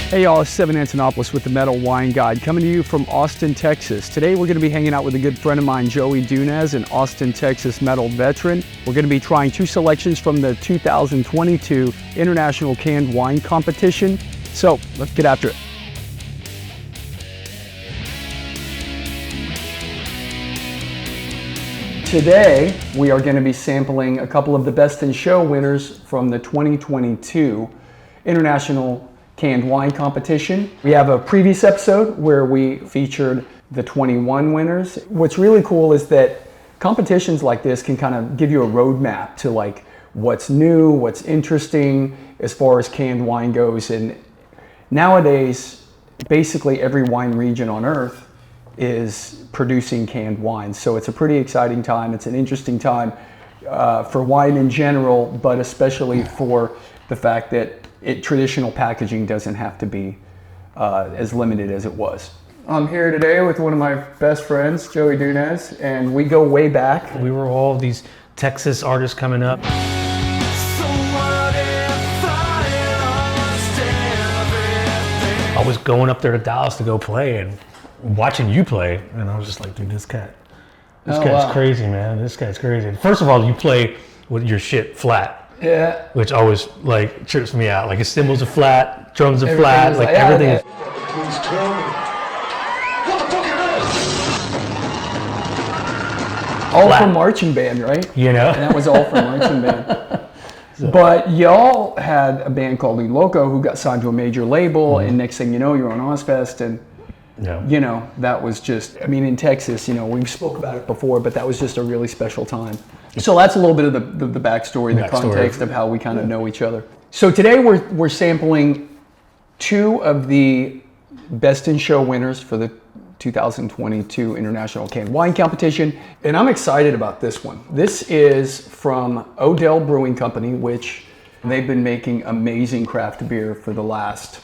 Hey y'all, it's Seven Antonopoulos with the Metal Wine Guide, coming to you from Austin, Texas. Today we're going to be hanging out with a good friend of mine, Joey Duenas, an Austin, Texas metal veteran. We're going to be trying two selections from the 2022 International Canned Wine Competition. So let's get after it. Today we are going to be sampling a couple of the Best in Show winners from the 2022 International Canned Wine Competition. We have a previous episode where we featured the 21 winners. What's really cool is that competitions like this can kind of give you a roadmap to like what's new, what's interesting as far as canned wine goes. And nowadays, basically every wine region on earth is producing canned wine. So it's a pretty exciting time. It's an interesting time for wine in general, but especially for the fact that traditional packaging doesn't have to be as limited as it was. I'm here today with one of my best friends, Joey Duenas, and we go way back. We were all these Texas artists coming up. I was going up there to Dallas to go play and watching you play, and I was just like, dude, this guy's crazy, man. This guy's crazy. First of all, you play with your shit flat. Yeah. Which always like trips me out. Like his cymbals are flat, drums are flat, like everything is. Please tell me. What the fuck is this? All from marching band, right? You know? And that was all from marching band. But y'all had a band called Ünloco who got signed to a major label, and next thing you know, you're on Ozfest, and you know, that was just, I mean, in Texas, you know, we've spoke about it before, but that was just a really special time. So that's a little bit of the backstory, the context of how we kind of know each other. So today we're sampling two of the Best in Show winners for the 2022 International Canned Wine Competition, and I'm excited about this one. This is from Odell Brewing Company, which they've been making amazing craft beer for the last,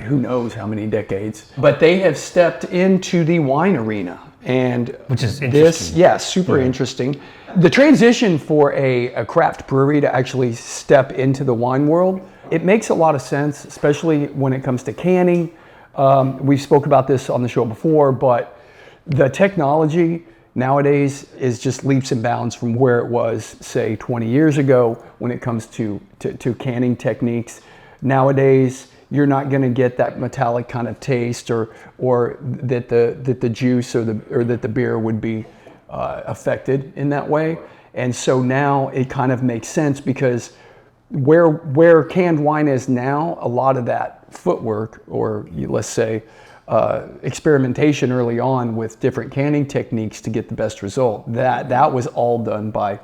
who knows how many decades. But they have stepped into the wine arena. And which is interesting. Super interesting. The transition for a craft brewery to actually step into the wine world, it makes a lot of sense, especially when it comes to canning. We spoke about this on the show before, but the technology nowadays is just leaps and bounds from where it was, say, 20 years ago when it comes to canning techniques. Nowadays, you're not going to get that metallic kind of taste, or that the juice or that the beer would be affected in that way. And so now it kind of makes sense, because where canned wine is now, a lot of that footwork, or let's say experimentation early on with different canning techniques to get the best result, that was all done by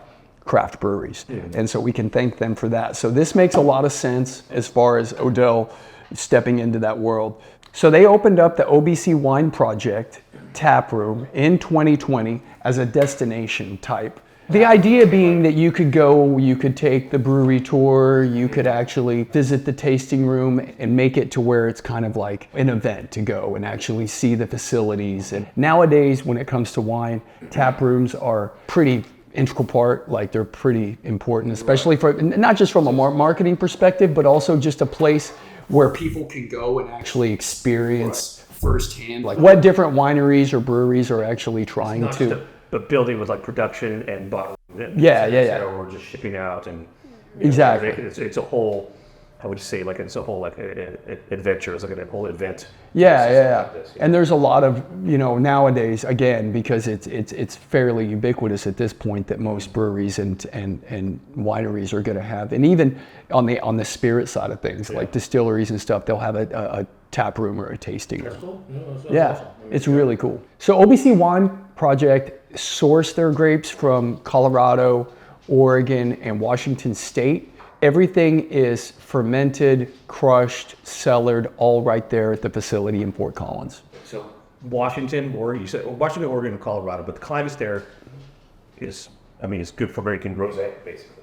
craft breweries. And so we can thank them for that. So this makes a lot of sense as far as Odell stepping into that world. So they opened up the OBC Wine Project tap room in 2020 as a destination type. The idea being that you could go, you could take the brewery tour, you could actually visit the tasting room and make it to where it's kind of like an event to go and actually see the facilities. And nowadays, when it comes to wine, tap rooms are pretty integral part, like they're pretty important, especially for, not just from a marketing perspective, but also just a place where people can go and actually experience firsthand, like what different wineries or breweries are actually trying to. A building with like production and bottling. Or just shipping out, and exactly. It's a whole. I would say like it's a whole like adventure. It's like a whole event. Yeah. And there's a lot of, you know, nowadays, again, because it's fairly ubiquitous at this point, that most breweries and wineries are going to have, and even on the spirit side of things, like distilleries and stuff, they'll have a tap room or a tasting room. Cool. Awesome. It's really cool. So OBC Wine Project sourced their grapes from Colorado, Oregon, and Washington State. Everything is fermented, crushed, cellared, all right there at the facility in Fort Collins. So Washington, Oregon, you said Washington, Oregon, and Colorado, but the climate there is, I mean, it's good for making rosé, basically.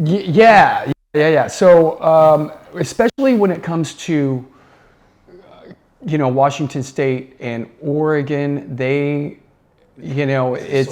Yeah. So especially when it comes to, you know, Washington State and Oregon, they, you know, it's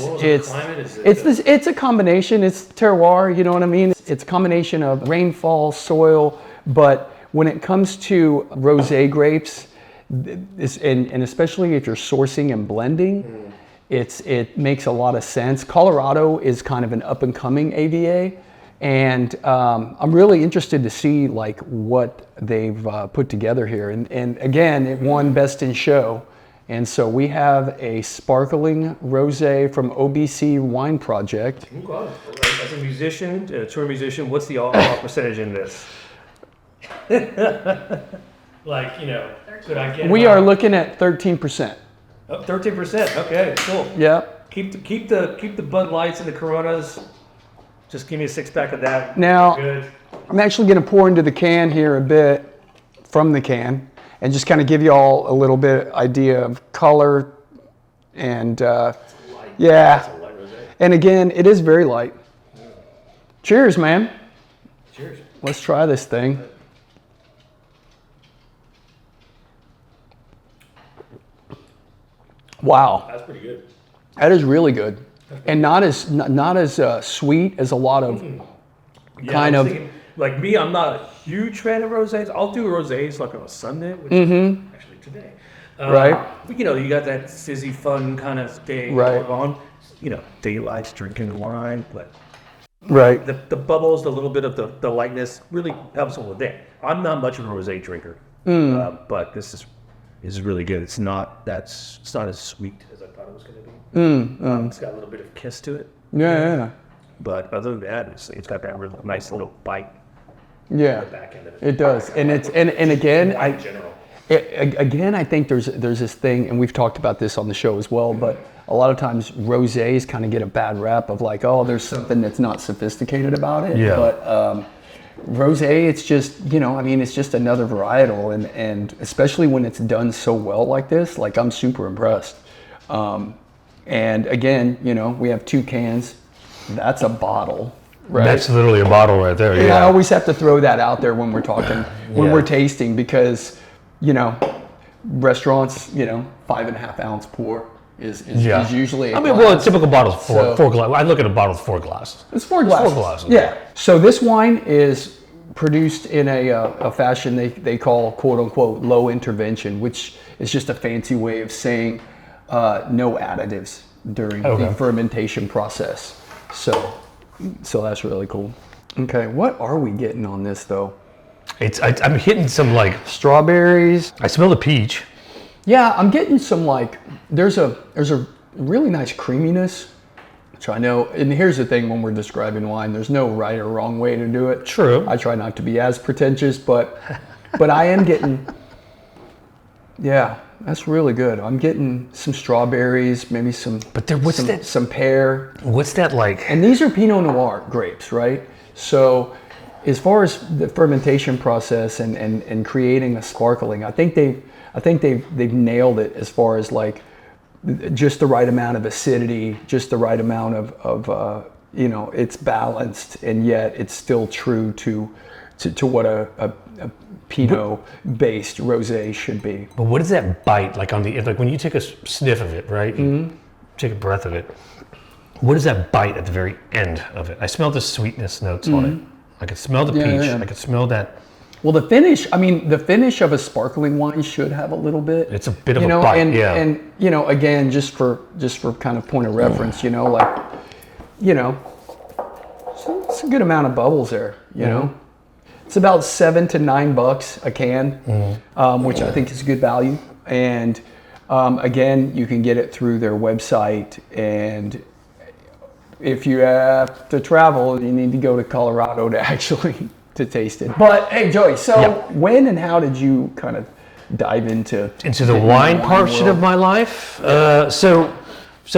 a combination. It's terroir, you know what I mean? It's a combination of rainfall, soil, but when it comes to rosé grapes, and especially if you're sourcing and blending, it makes a lot of sense. Colorado is kind of an up and coming AVA, and I'm really interested to see like what they've put together here. And again, it won Best in Show, and so we have a sparkling rosé from OBC Wine Project. As a musician, a tour musician, what's the alcohol percentage in this? Like, you know, could I get? We are looking at 13%. 13%. Okay, cool. Yeah. Keep the Bud Lights and the Coronas. Just give me a 6-pack of that. Now, Good. I'm actually going to pour into the can here a bit from the can, and just kind of give you all a little bit idea of color, and yeah. That's a light rosé. And again, it is very light. Cheers, man. Cheers. Let's try this thing. Wow, That's pretty good. that is really good, and not as sweet as a lot of Yeah, kind I was of. thinking, like me, I'm not a huge fan of rosés. I'll do rosés like on a Sunday, which is actually today. Right. But, you know, you got that sizzy, fun kind of day Right. going on. You know, daylight's drinking wine, but Right. the bubbles, the little bit of the lightness really helps with that. I'm not much of a rosé drinker, but this is really good. It's not as sweet as I thought it was going to be. It's got a little bit of kiss to it, Yeah. but other than that, it's got that really nice little bite. Yeah. Back end of it. It does, and it's and again, In general. Again, I think there's this thing, and we've talked about this on the show as well, but a lot of times rosés kind of get a bad rap of like, oh, there's something that's not sophisticated about it. Yeah. But rosé, it's just, you know, I mean, it's just another varietal, and especially when it's done so well like this, like I'm super impressed. And again, you know, we have 2 cans. That's a bottle. Right. That's literally a bottle right there. And I always have to throw that out there when we're talking, when we're tasting, because, you know, restaurants, you know, 5.5 ounce pour is usually. I mean, well, a typical bottle is So- 4 glasses. I look at a bottle with 4 glasses. It's 4 glasses. 4 glasses. Yeah. So this wine is produced in a fashion they call quote unquote low intervention, which is just a fancy way of saying no additives during the fermentation process. So that's really cool. Okay, what are we getting on this though? I'm hitting some like, Strawberries. I smell the peach. Yeah, I'm getting some like, there's a really nice creaminess, which I know, and here's the thing when we're describing wine, there's no right or wrong way to do it. True. I try not to be as pretentious, but I am getting, yeah, that's really good. I'm getting some strawberries, maybe some, some pear. What's that like? And these are Pinot Noir grapes, right? So as far as the fermentation process and creating a sparkling, I think they've nailed it as far as like just the right amount of acidity, just the right amount of you know, it's balanced, and yet it's still true to what a Pinot-based rosé should be. But what is that bite like on the, like when you take a sniff of it, right? Take a breath of it. What is that bite at the very end of it? I smell the sweetness notes on it. I could smell the peach. Yeah. I could smell that. Well, the finish of a sparkling wine should have a little bit. It's a bit of a bite, and you know, again, just for kind of point of reference, you know, like, you know, it's a good amount of bubbles there, you know. It's about $7 to $9 a can, which I think is good value. And again, you can get it through their website. And if you have to travel, you need to go to Colorado to actually to taste it. But hey, Joey, so when and how did you kind of dive into the wine portion world? of my life? So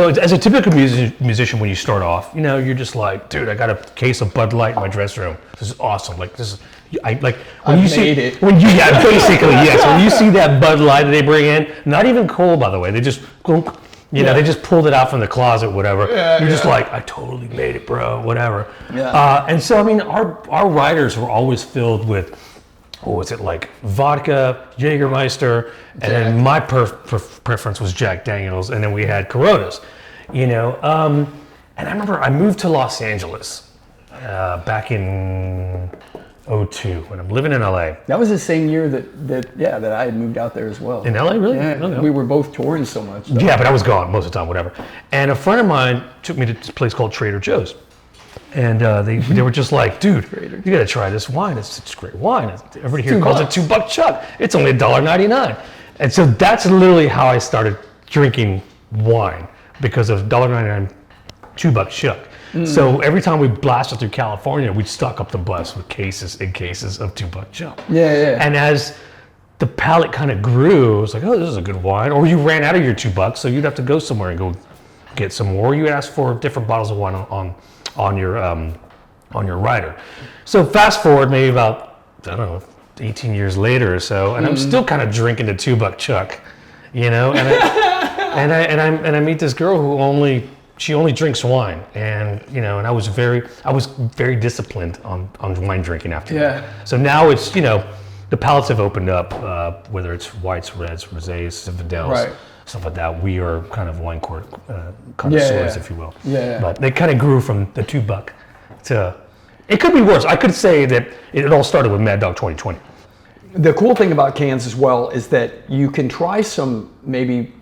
as a typical musician, when you start off, you know, you're just like, dude, I got a case of Bud Light in my dressing room. This is awesome. Like, this is, when you see it. when you basically yes, when you see that Bud Light that they bring in, not even cold, by the way, they just clunk, you know, they just pulled it out from the closet, whatever. You're just like, I totally made it, bro, whatever. And so I mean, our riders were always filled with, what was it, like vodka, Jägermeister, and then my preference was Jack Daniels, and then we had Coronas, you know. And I remember I moved to Los Angeles back in '02 when I'm living in LA. That was the same year that I had moved out there as well. In LA, really? Yeah, Okay. we were both touring so much. Though. Yeah, but I was gone most of the time, whatever. And a friend of mine took me to this place called Trader Joe's. And they were just like, dude, you gotta try this wine. It's such great wine. Everybody here calls it $2 Chuck. It's only $1.99. And so that's literally how I started drinking wine, because of $1.99 $2 Chuck. So every time we blasted through California, we'd stock up the bus with cases and cases of $2 Chuck. Yeah. And as the palate kind of grew, it was like, oh, this is a good wine. Or you ran out of your $2, so you'd have to go somewhere and go get some more. You ask for different bottles of wine on your rider. So fast forward maybe about, I don't know, 18 years later or so, and I'm still kind of drinking the $2 Chuck, you know. And I meet this girl who only drinks wine, and you know, and I was very disciplined on wine drinking after that. So now it's, you know, the palates have opened up, whether it's whites, reds, rosés, Zinfandels, stuff like that. We are kind of wine connoisseurs, if you will. But they kind of grew from the $2 to, it could be worse. I could say that it all started with Mad Dog 2020. The cool thing about cans as well is that you can try some maybe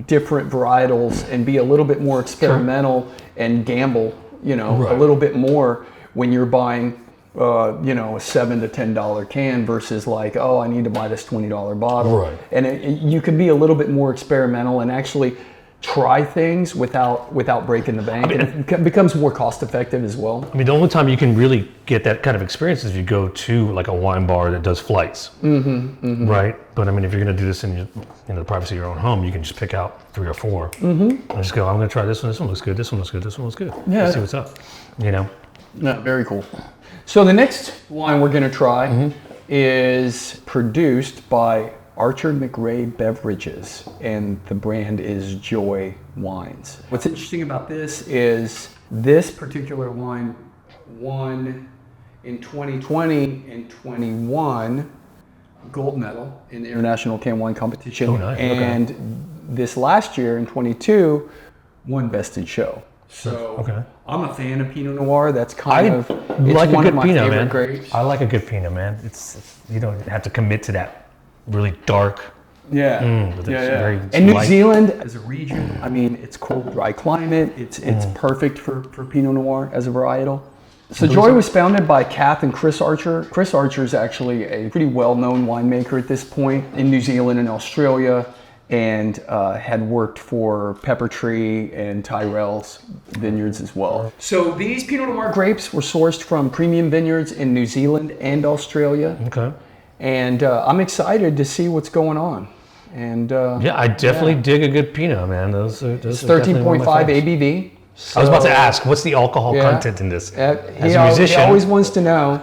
different varietals and be a little bit more experimental and gamble, you know, a little bit more when you're buying, you know, a $7 to $10 can versus like, oh, I need to buy this $20 bottle. And you can be a little bit more experimental and actually try things without breaking the bank. And it becomes more cost effective as well. I mean, the only time you can really get that kind of experience is if you go to like a wine bar that does flights, right? But I mean, if you're going to do this in the privacy of your own home, you can just pick out 3 or 4 and just go, I'm going to try this one. This one looks good. This one looks good. This one looks good. Yeah. Let's see what's up, you know? Yeah, very cool. So the next wine we're going to try is produced by Archer McRae Beverages, and the brand is Joiy Wines. What's interesting about this is this particular wine won in 2020 and 21 gold medal in the International Can Wine Competition. Oh, nice. And this last year in 22 won Best in Show. So I'm a fan of Pinot Noir. That's kind of like one a of good my Pinot, favorite man. grapes. I like a good Pinot, man. It's you don't have to commit to that really dark. But very and New light. Zealand as a region, I mean, it's cold, dry climate. It's perfect for Pinot Noir as a varietal. So Joiy was founded by Kath and Chris Archer. Chris Archer is actually a pretty well-known winemaker at this point in New Zealand and Australia, and had worked for Pepper Tree and Tyrell's vineyards as well. So these Pinot Noir grapes were sourced from premium vineyards in New Zealand and Australia. Okay. And I'm excited to see what's going on. And I definitely dig a good Pinot, man. Those are 13.5 ABV. I was about to ask, what's the alcohol content in this? As a musician, he always wants to know.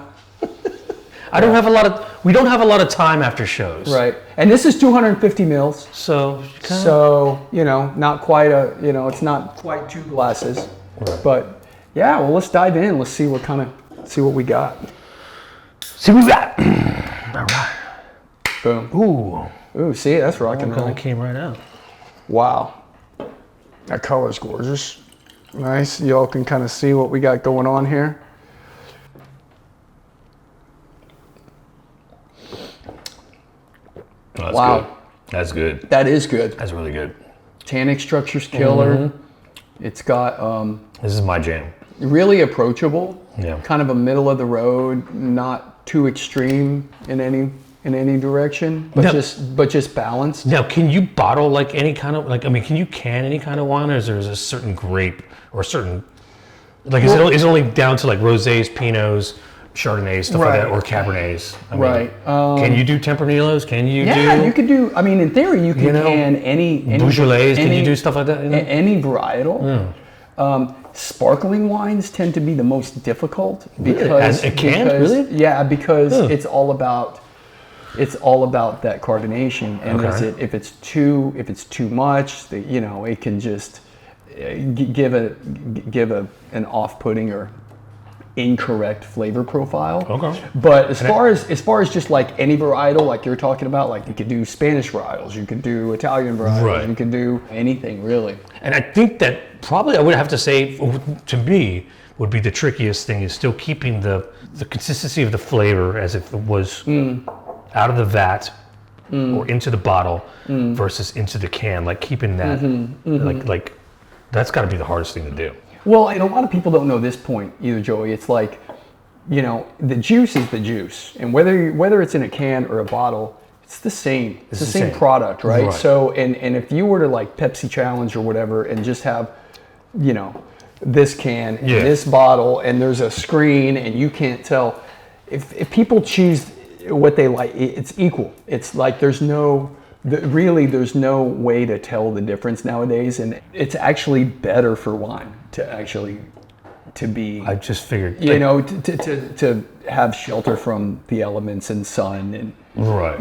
we don't have a lot of time after shows. Right. And this is 250 mils. So you know, not quite it's not quite 2 glasses. Right. But yeah, well, let's dive in. Let's see what we got. See what we got. All right. Boom. Ooh, see, that's rock and roll. Kind of came right out. Wow. That color's gorgeous. Nice. Y'all can kind of see what we got going on here. Oh, that's Wow. good. That's good. That is good. That's really good. Tannic structure's killer. It's got This is my jam. really approachable. Yeah. Kind of a middle of the road, not too extreme in any direction, but just balanced. Now, can you bottle like any kind of can you can any kind of wine, or is there a certain grape or certain is it only down to like rosés, pinots, chardonnays, stuff like that, or cabernets? I mean, can you do Tempranielos? Can you do? You could do. I mean, in theory, you can can any Beaujolais. Can you do stuff like that? You know? Any varietal. Sparkling wines tend to be the most difficult because because it's all about that carbonation, and if it's too much, it can just give an off-putting or incorrect flavor profile. Okay. But as far as just like any varietal, like you're talking about, like you could do Spanish varietals, you could do Italian varietals, you could do anything really. And I think that probably I would have to say, to me, would be the trickiest thing, is still keeping the consistency of the flavor as if it was out of the vat or into the bottle versus into the can, like keeping that, like that's got to be the hardest thing to do. Well, and a lot of people don't know this point either, Joey. It's like, you know, the juice is the juice, and whether it's in a can or a bottle, it's the same. It's the same product, right? So, and if you were to like Pepsi Challenge or whatever, and just have, you know, this can and this bottle, and there's a screen, and you can't tell if people choose what they like. It's equal. It's like there's no way to tell the difference nowadays, and it's actually better for wine to be. I just figured, you know, to have shelter from the elements and sun and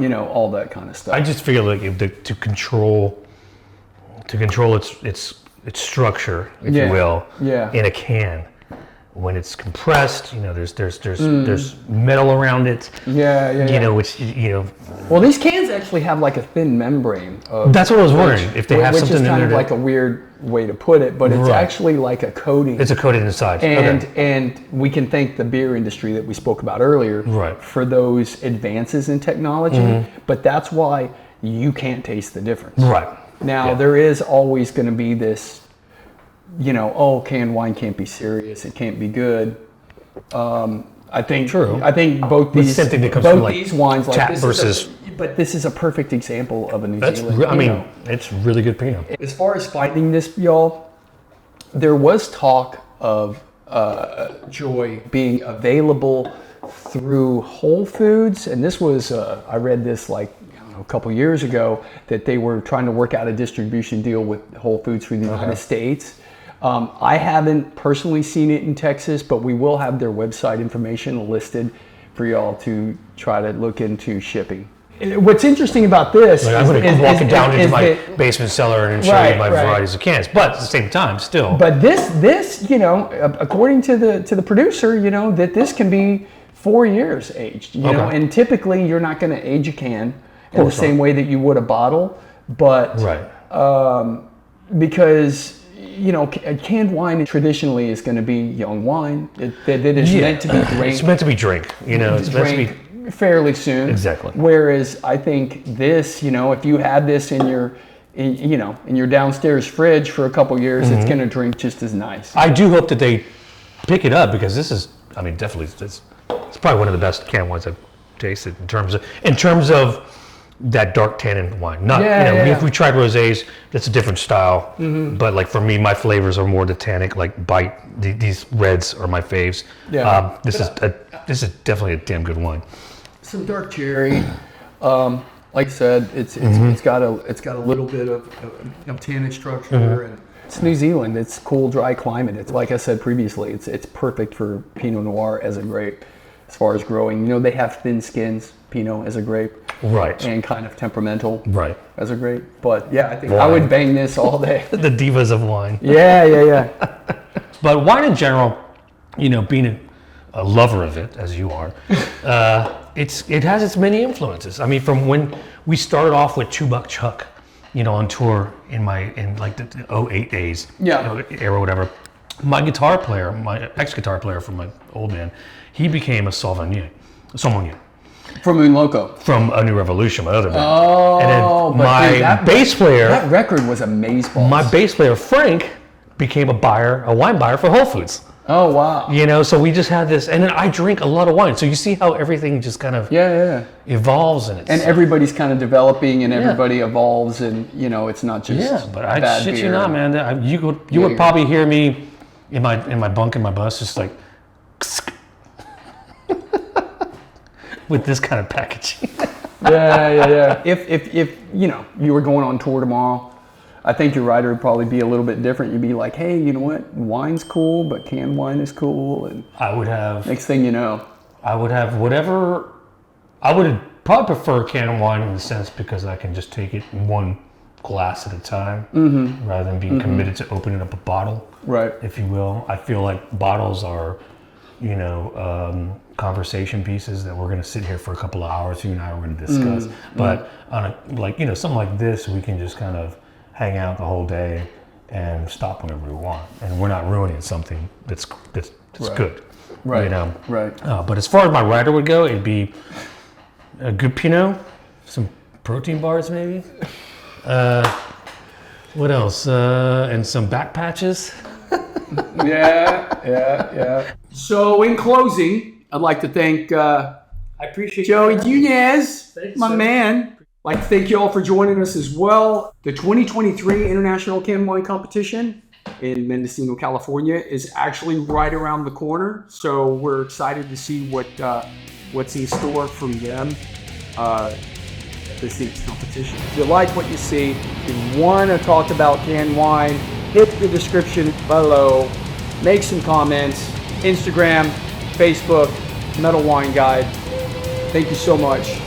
you know, all that kind of stuff. I just feel like to control its structure, if you will, in a can. When it's compressed, you know, there's metal around it. You know, which, you know. Well, these cans actually have like a thin membrane. That's what I was wondering, if they have something in there. Which is kind of like a weird way to put it, but it's actually like a coating. It's a coating inside. And we can thank the beer industry that we spoke about earlier for those advances in technology. But that's why you can't taste the difference. Now, there is always going to be this, you know, oh, canned wine can't be serious, it can't be good. I think both these wines, like this but this is a perfect example of a New Zealand. I mean, it's really good Pinot. As far as finding this, y'all, there was talk of Joiy being available through Whole Foods, and this was I read this like a couple years ago, that they were trying to work out a distribution deal with Whole Foods for the United States. I haven't personally seen it in Texas, but we will have their website information listed for y'all to try to look into shipping. What's interesting about this I'm going to walk down into my basement cellar and show you my varieties of cans, but at the same time, still. But this, you know, according to the producer, you know, that this can be 4 years aged, you know, and typically you're not going to age a can in the same way that you would a bottle, but because, you know, canned wine traditionally is going to be young wine. It is meant to be drank. It's meant to be drink, you know, it's meant to be fairly soon. Exactly. Whereas I think this, you know, if you had this in your downstairs fridge for a couple years, it's going to drink just as nice. I do hope that they pick it up, because this is, I mean, definitely, it's probably one of the best canned wines I've tasted in terms of that dark tannin wine. Not, if we tried rosés, that's a different style. But like for me, my flavors are more the tannic, like bite. These reds are my faves. This is definitely a damn good wine. Some dark cherry. Like I said, it's got a little bit of tannic structure, and it's New Zealand. It's cool, dry climate. It's like I said previously. It's perfect for Pinot Noir as a grape. As far as growing, you know, they have thin skins, Pinot as a grape, and kind of temperamental, as a grape. But yeah, I think I would bang this all day. The divas of wine. Yeah. But wine in general, you know, being a lover of it as you are, it has its many influences. I mean, from when we started off with 2 Buck Chuck, you know, on tour in like the 08 days, era, whatever. My guitar player, my ex-guitar player from my old band, he became a sommelier. From Ünloco. From A New Revolution, my other band. Oh, and then my bass player. That record was amazeballs. My bass player, Frank, became a wine buyer for Whole Foods. Oh, wow. You know, so we just had this, and then I drink a lot of wine. So you see how everything just kind of evolves in it. And everybody's kind of developing, and everybody evolves, and, you know, it's not just but I shit you not, man. You would probably hear me in my bunk in my bus, just like, with this kind of packaging. If you know, you were going on tour tomorrow, I think your rider would probably be a little bit different. You'd be like, hey, you know what? Wine's cool, but canned wine is cool. And I would have. Next thing you know, I would have whatever. I would probably prefer canned wine in the sense because I can just take it in one glass at a time, rather than being committed to opening up a bottle, if you will. I feel like bottles are, you know, conversation pieces that we're going to sit here for a couple of hours. You and I are going to discuss. But on a, like, you know, something like this, we can just kind of hang out the whole day and stop whenever we want, and we're not ruining something that's It's good. Right. You know. Right. But as far as my rider would go, it'd be a good Pinot, some protein bars maybe. What else? And some back patches. Yeah. So in closing, I'd like to thank I appreciate Joey Duenas, Thanks, my sir. man. I'd like to thank you all for joining us as well. The 2023 International Can Wine Competition in Mendocino, California is actually right around the corner. So we're excited to see what's in store from them this year's competition. If you like what you see, if you want to talk about canned wine, hit the description below, make some comments, Instagram, Facebook, Metal Wine Guide. Thank you so much.